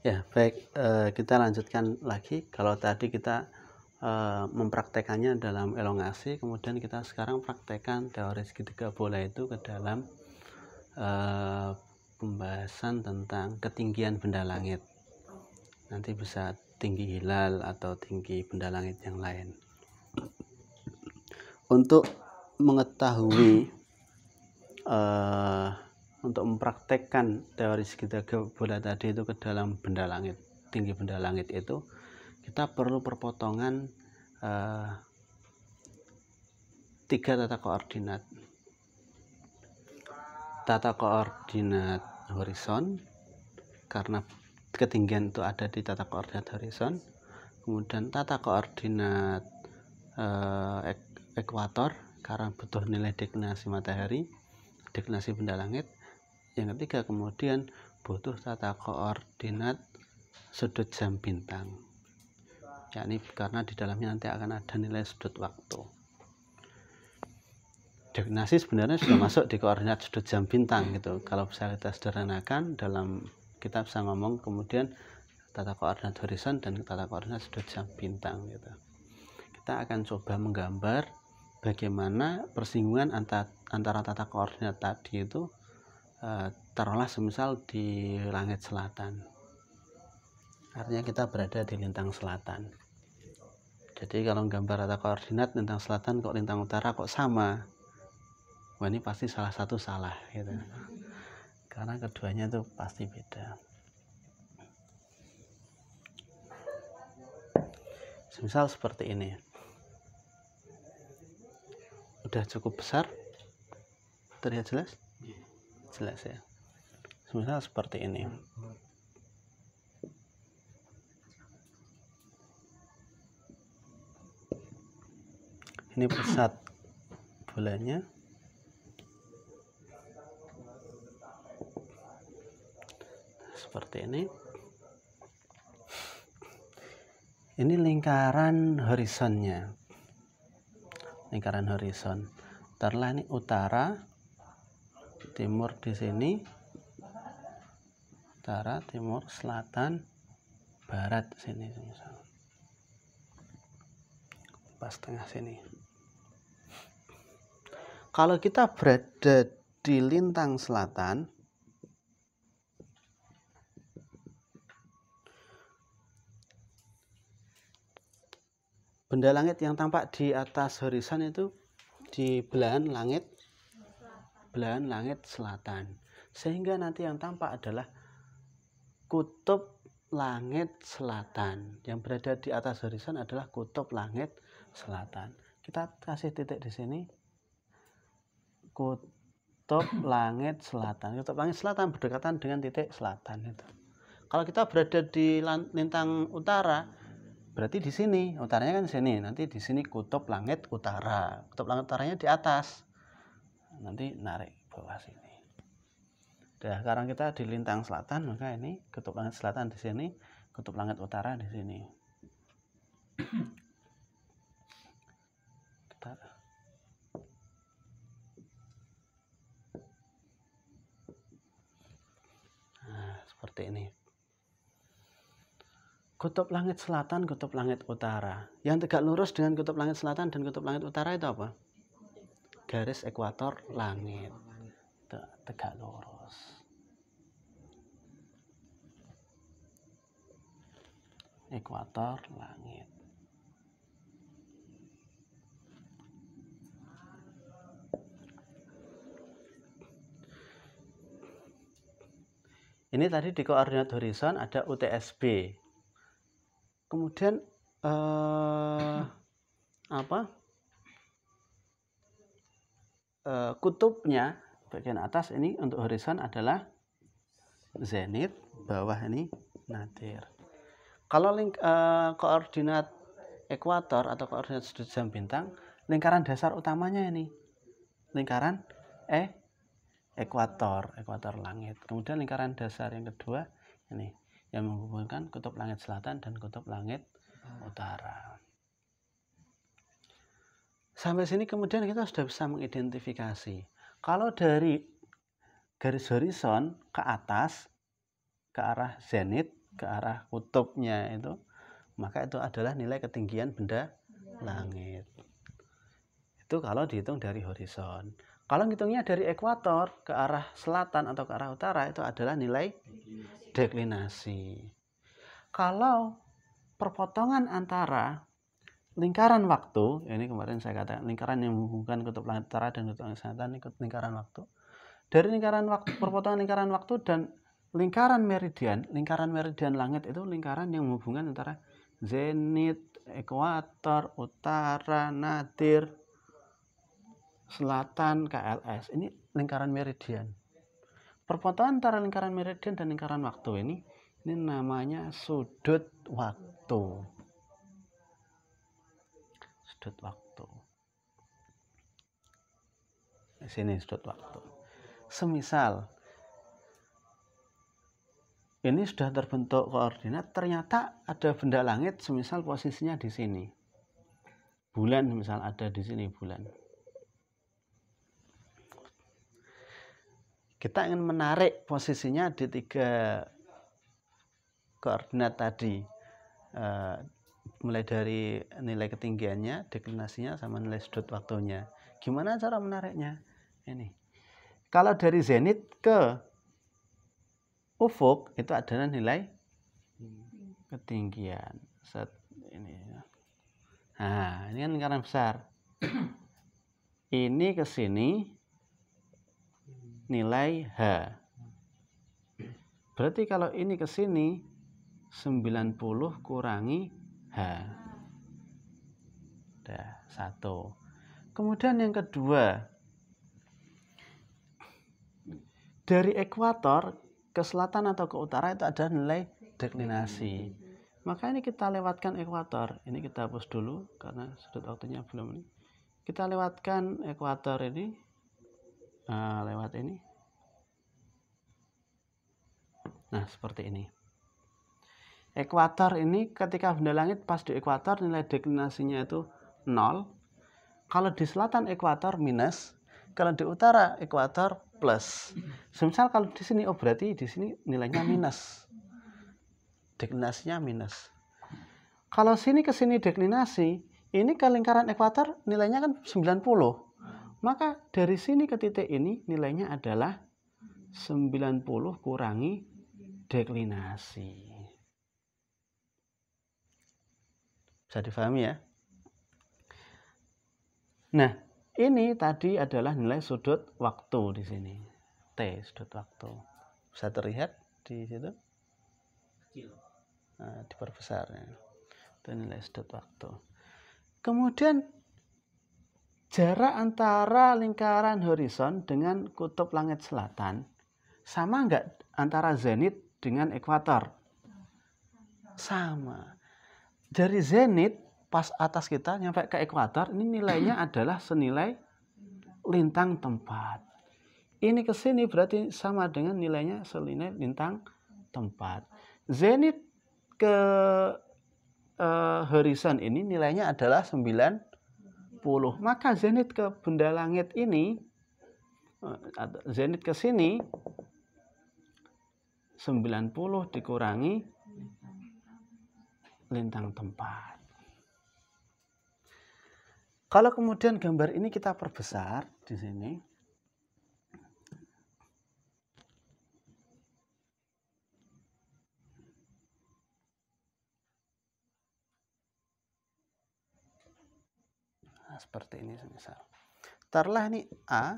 Ya, baik, kita lanjutkan lagi. Kalau tadi kita mempraktekannya dalam elongasi, kemudian kita sekarang praktekkan teori segitiga bola itu ke dalam pembahasan tentang ketinggian benda langit. Nanti bisa tinggi hilal atau tinggi benda langit yang lain. Untuk mengetahui untuk mempraktekkan teori segitiga bola tadi itu ke dalam benda langit, tinggi benda langit itu, kita perlu perpotongan 3 tata koordinat. Tata koordinat horizon, karena ketinggian itu ada di tata koordinat horizon. Kemudian tata koordinat ekuator, karena butuh nilai deklinasi matahari, deklinasi benda langit. Yang ketiga, kemudian butuh tata koordinat sudut jam bintang, yakni karena di dalamnya nanti akan ada nilai sudut waktu. Deklinasi sebenarnya sudah masuk di koordinat sudut jam bintang gitu. Kalau bisa kita sederhanakan, dalam kita bisa ngomong kemudian tata koordinat horizon dan tata koordinat sudut jam bintang gitu. Kita akan coba menggambar bagaimana persinggungan antara tata koordinat tadi itu taruhlah semisal di langit selatan, artinya kita berada di lintang selatan. Jadi kalau gambar tata koordinat lintang selatan kok lintang utara kok sama, wah ini pasti salah satu salah gitu, karena keduanya itu pasti beda. Semisal seperti ini, udah cukup besar, terlihat jelas? Jelas ya. Semisal seperti ini. Ini pusat bolanya. Seperti ini. Ini lingkaran horizonnya. Lingkaran horizon. Taruhlah ini utara, timur di sini. Utara, timur, selatan, barat sini misal. Pas tengah sini. Kalau kita berada di lintang selatan, benda langit yang tampak di atas horizon itu di belahan langit selatan, sehingga nanti yang tampak adalah kutub langit selatan. Yang berada di atas horizon adalah kutub langit selatan. Kita kasih titik di sini, kutub langit selatan. Kutub langit selatan berdekatan dengan titik selatan itu. Kalau kita berada di lintang utara, berarti di sini, utaranya kan di sini. Nanti di sini kutub langit utara. Kutub langit utaranya di atas. Nanti narik bawah sini. Nah, sekarang kita di lintang selatan, maka ini kutub langit selatan di sini, kutub langit utara di sini. Nah, seperti ini. Kutub langit selatan, kutub langit utara. Yang tegak lurus dengan kutub langit selatan dan kutub langit utara itu apa? Garis ekuator langit. Tegak lurus. Ekuator langit. Ini tadi di koordinat horizon ada UTSB. Kemudian kutubnya bagian atas ini untuk horizon adalah zenit, bawah ini nadir. Kalau koordinat ekuator atau koordinat sudut jam bintang, lingkaran dasar utamanya ini lingkaran ekuator langit. Kemudian lingkaran dasar yang kedua ini yang menghubungkan kutub langit selatan dan kutub langit utara. Sampai sini kemudian kita sudah bisa mengidentifikasi. Kalau dari garis horizon ke atas, ke arah zenit, ke arah kutubnya itu, maka itu adalah nilai ketinggian benda langit. Itu kalau dihitung dari horizon. Kalau ngitungnya dari ekuator ke arah selatan atau ke arah utara, itu adalah nilai deklinasi. Kalau perpotongan antara lingkaran waktu, ini kemarin saya katakan lingkaran yang menghubungkan kutub langit utara dan kutub langit selatan, ikut lingkaran waktu. Dari lingkaran waktu, perpotongan lingkaran waktu dan lingkaran meridian langit itu lingkaran yang menghubungkan antara zenit, ekuator, utara, nadir, selatan, KLS. Ini lingkaran meridian. Perpotongan antara lingkaran meridian dan lingkaran waktu ini namanya sudut waktu. Sudut waktu. Di sini sudut waktu. Semisal ini sudah terbentuk koordinat, ternyata ada benda langit, semisal posisinya di sini. Bulan misal ada di sini bulan. Kita ingin menarik posisinya di 3 koordinat tadi, mulai dari nilai ketinggiannya, deklinasinya, sama nilai sudut waktunya. Gimana cara menariknya? Ini, kalau dari zenit ke ufuk itu adalah nilai ketinggian. Nah, ini kan lingkaran besar. Ini ke sini nilai H. Berarti kalau ini ke sini 90 kurangi H. Udah, 1. Kemudian yang kedua, dari ekuator ke selatan atau ke utara itu ada nilai deklinasi. Maka ini kita lewatkan ekuator. Ini kita hapus dulu karena sudut waktunya belum ini. Kita lewatkan ekuator ini. Lewat ini. Nah, seperti ini. Ekuator ini ketika benda langit pas di ekuator nilai deklinasinya itu 0. Kalau di selatan ekuator minus, kalau di utara ekuator plus. Semisal kalau di sini, oh berarti di sini nilainya minus. Deklinasinya minus. Kalau sini ke sini deklinasi, ini ke lingkaran ekuator nilainya kan 90. Maka dari sini ke titik ini nilainya adalah 90 kurangi deklinasi. Bisa difahami ya? Nah, ini tadi adalah nilai sudut waktu di sini. T, sudut waktu. Bisa terlihat di situ? Nah, diperbesar ya. Itu nilai sudut waktu. Kemudian jarak antara lingkaran horizon dengan kutub langit selatan sama enggak antara zenit dengan ekuator? Sama. Dari zenit pas atas kita nyampe ke ekuator, ini nilainya adalah senilai lintang tempat. Ini ke sini berarti sama dengan nilainya senilai lintang tempat. Zenit ke horizon ini nilainya adalah 90. Maka zenit ke benda langit ini, zenit ke sini 90 dikurangi lintang tempat. Kalau kemudian gambar ini kita perbesar di sini, nah, seperti ini misal. Taruhlah ini A,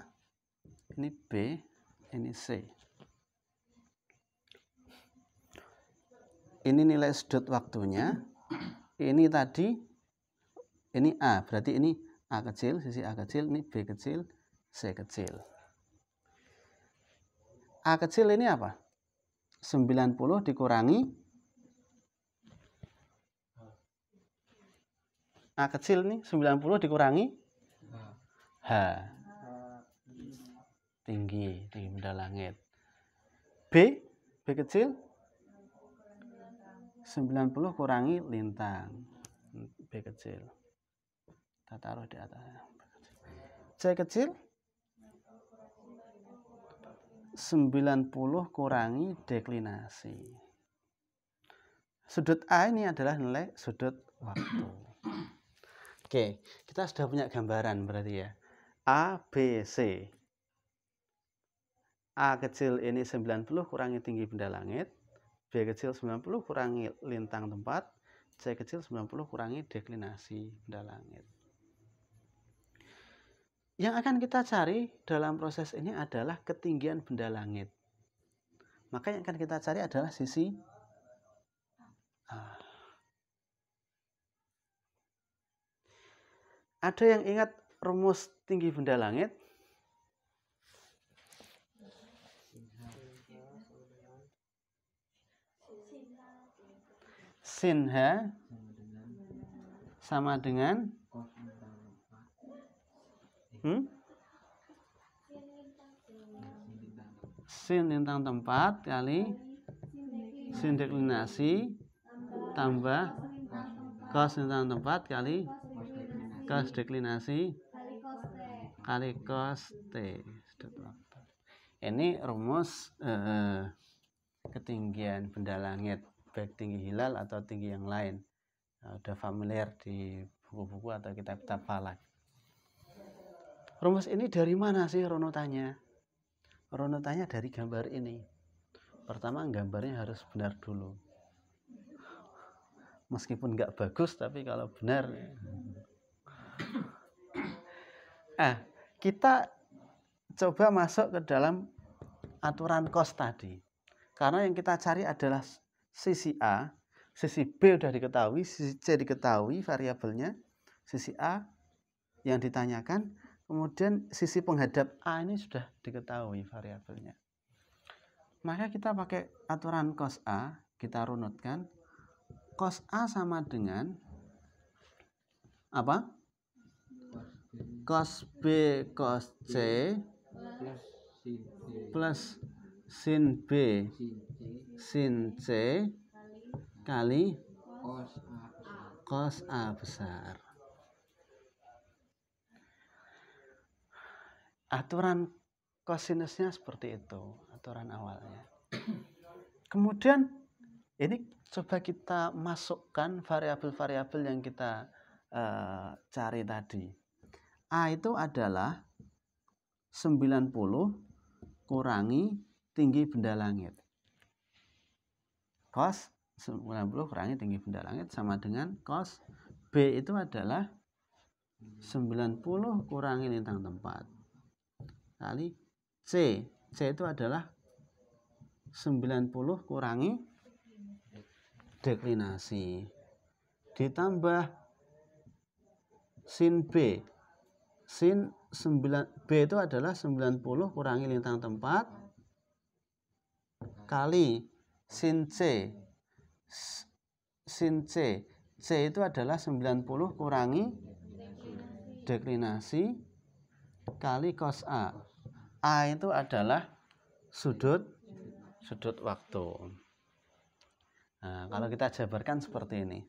ini B, ini C. Ini nilai sudut waktunya. Ini tadi, ini A, berarti ini A kecil, sisi A kecil, ini B kecil, C kecil. A kecil ini apa? 90 dikurangi A kecil ini 90 dikurangi H. Tinggi benda langit. B kecil 90 kurangi lintang. B kecil. Kita taruh di atas. C kecil 90 kurangi deklinasi. Sudut A ini adalah nilai sudut waktu. Oke, kita sudah punya gambaran berarti ya. A, B, C. A kecil ini 90 kurangi tinggi benda langit, B kecil 90 kurangi lintang tempat, C kecil 90 kurangi deklinasi benda langit. Yang akan kita cari dalam proses ini adalah ketinggian benda langit. Maka yang akan kita cari adalah sisi A. Ada yang ingat rumus tinggi benda langit? Sin H sama dengan sin lintang tempat kali sin deklinasi tambah cos lintang tempat kali cos deklinasi kali cos T. Ini rumus ketinggian benda langit, baik tinggi hilal atau tinggi yang lain. Udah familiar di buku-buku atau kitab-kitab falak. Rumus ini dari mana sih runutannya? Runutannya dari gambar ini. Pertama, gambarnya harus benar dulu. Meskipun nggak bagus, tapi kalau benar. Kita coba masuk ke dalam aturan cos tadi. Karena yang kita cari adalah sisi A, sisi B sudah diketahui, sisi C diketahui variabelnya, sisi A yang ditanyakan, kemudian sisi penghadap A ini sudah diketahui variabelnya. Maka kita pakai aturan cos A, kita runutkan. Cos A sama dengan apa? Cos B cos C plus sin B sin C kali cos A besar. Aturan kosinusnya seperti itu, aturan awalnya. Kemudian ini coba kita masukkan variabel-variabel yang kita cari tadi. A itu adalah 90 kurangi tinggi benda langit. Cos 90 kurangi tinggi benda langit sama dengan cos B itu adalah 90 kurangi lintang tempat kali C. C itu adalah 90 kurangi deklinasi ditambah sin B. Sin 9 B itu adalah 90 kurangi lintang tempat kali sin C. Sin C. C itu adalah 90 kurangi deklinasi kali cos A. A itu adalah sudut waktu. Nah, kalau kita jabarkan seperti ini.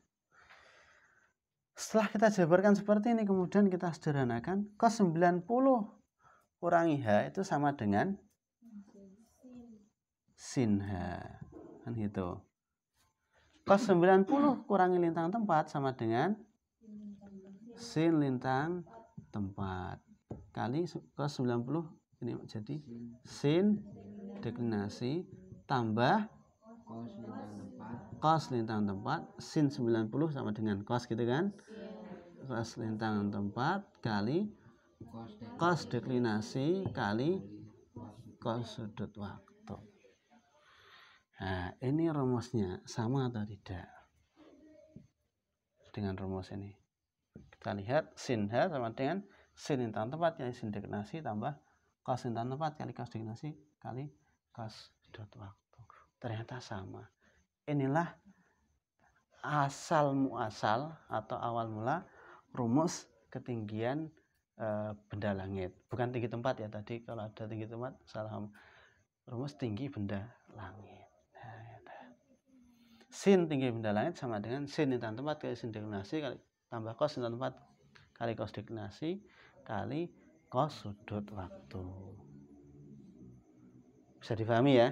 Setelah kita jabarkan seperti ini, kemudian kita sederhanakan. Cos 90 kurangi H itu sama dengan sin H. Kan gitu. Cos 90 kurangi lintang tempat sama dengan sin lintang tempat. Kali cos 90 ini jadi sin deklinasi tambah cos lintang tempat. Sin 90 sama dengan cos gitu kan. Cos lintang tempat kali cos deklinasi kali cos sudut waktu. Nah, ini rumusnya sama atau tidak dengan rumus ini? Kita lihat sin H sama dengan sin lintang tempat kali sin deklinasi tambah cos lintang tempat kali cos deklinasi kali cos sudut waktu. Ternyata sama. Inilah asal muasal atau awal mula rumus ketinggian benda langit. Bukan tinggi tempat ya, tadi kalau ada tinggi tempat salah. Rumus tinggi benda langit. Sin tinggi benda langit sama dengan sin lintang tempat kali sin deklinasi kali tambah cos lintang tempat kali cos deklinasi kali cos sudut waktu. Bisa dipahami ya.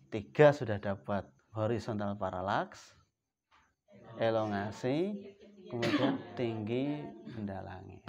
3 sudah dapat horizontal parallaks, elongasi, kemudian tinggi benda langit.